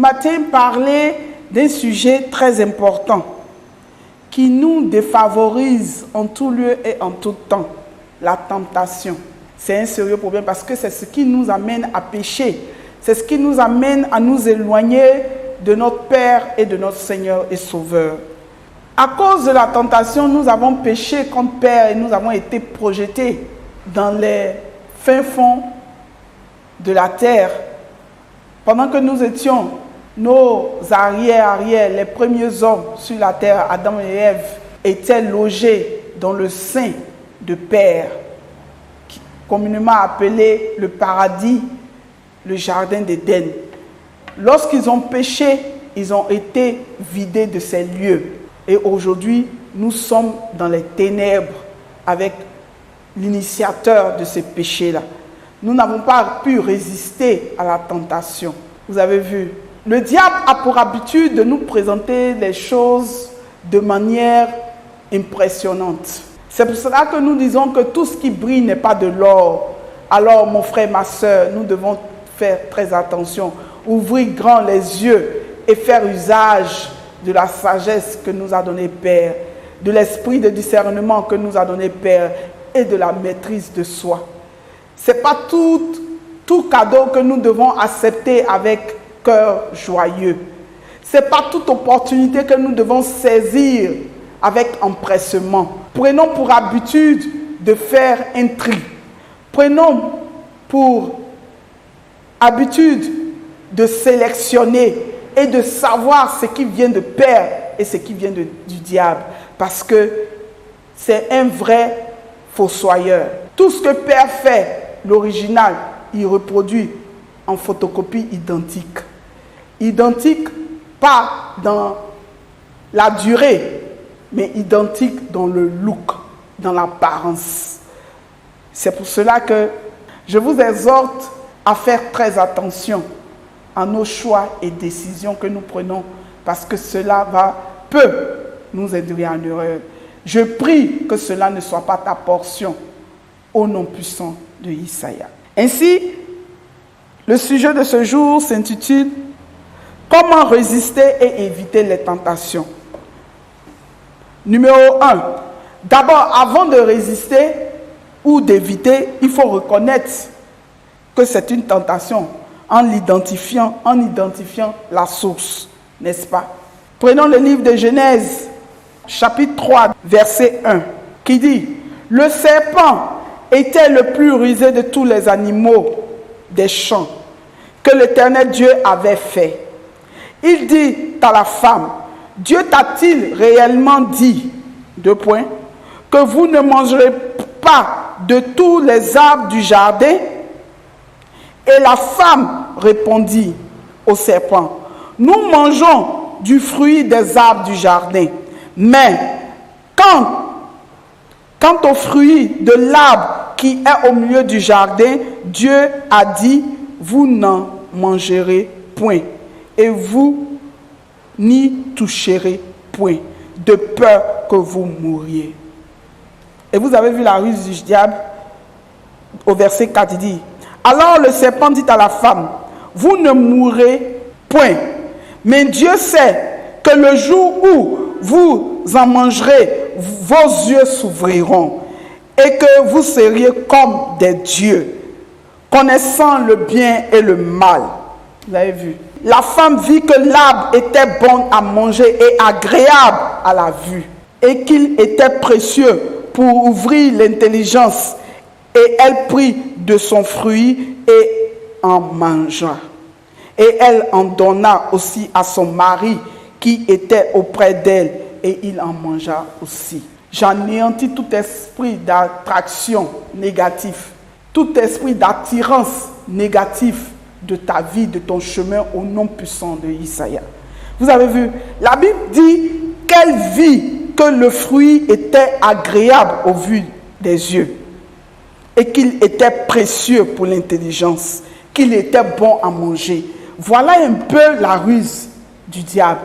Matin, parler d'un sujet très important qui nous défavorise en tout lieu et en tout temps, la tentation. C'est un sérieux problème parce que c'est ce qui nous amène à pécher. C'est ce qui nous amène à nous éloigner de notre Père et de notre Seigneur et Sauveur. À cause de la tentation, nous avons péché contre Père et nous avons été projetés dans les fins fonds de la terre. Pendant que nous étions nos arrière-arrière, les premiers hommes sur la terre, Adam et Ève, étaient logés dans le sein de Père, communément appelé le paradis, le jardin d'Éden. Lorsqu'ils ont péché, ils ont été vidés de ces lieux. Et aujourd'hui, nous sommes dans les ténèbres avec l'initiateur de ces péchés-là. Nous n'avons pas pu résister à la tentation. Vous avez vu, le diable a pour habitude de nous présenter les choses de manière impressionnante. C'est pour cela que nous disons que tout ce qui brille n'est pas de l'or. Alors, mon frère, ma soeur, nous devons faire très attention, ouvrir grand les yeux et faire usage de la sagesse que nous a donné Père, de l'esprit de discernement que nous a donné Père et de la maîtrise de soi. Ce n'est pas tout cadeau que nous devons accepter avec cœur joyeux. Ce n'est pas toute opportunité que nous devons saisir avec empressement. Prenons pour habitude de faire un tri. Prenons pour habitude de sélectionner et de savoir ce qui vient de Père et ce qui vient du diable. Parce que c'est un vrai fossoyeur. Tout ce que Père fait, l'original, il reproduit en photocopie identique. Identique, pas dans la durée, mais identique dans le look, dans l'apparence. C'est pour cela que je vous exhorte à faire très attention à nos choix et décisions que nous prenons, parce que cela peut nous induire en erreur. Je prie que cela ne soit pas ta portion, au nom puissant de Isaïe. Ainsi, le sujet de ce jour s'intitule « Comment résister et éviter les tentations ?» Numéro 1. D'abord, avant de résister ou d'éviter, il faut reconnaître que c'est une tentation en identifiant la source, n'est-ce pas? Prenons le livre de Genèse, chapitre 3, verset 1, qui dit « Le serpent était le plus rusé de tous les animaux des champs que l'Éternel Dieu avait fait. Il dit à la femme, Dieu t'a-t-il réellement dit, que vous ne mangerez pas de tous les arbres du jardin? Et la femme répondit au serpent, nous mangeons du fruit des arbres du jardin, mais quant au fruit de l'arbre qui est au milieu du jardin, Dieu a dit, vous n'en mangerez point, et vous n'y toucherez point, de peur que vous mouriez. Et vous avez vu la ruse du diable au verset 4, il dit, alors le serpent dit à la femme, vous ne mourrez point, mais Dieu sait que le jour où vous en mangerez, vos yeux s'ouvriront et que vous seriez comme des dieux, connaissant le bien et le mal. Vous avez vu. La femme vit que l'arbre était bon à manger et agréable à la vue, et qu'il était précieux pour ouvrir l'intelligence. Et elle prit de son fruit et en mangea. Et elle en donna aussi à son mari qui était auprès d'elle, et il en mangea aussi. J'anéantis tout esprit d'attraction négatif, tout esprit d'attirance négatif de ta vie, de ton chemin, au nom puissant de Isaïe. Vous avez vu, la Bible dit qu'elle vit que le fruit était agréable aux vues des yeux et qu'il était précieux pour l'intelligence, qu'il était bon à manger. Voilà un peu la ruse du diable.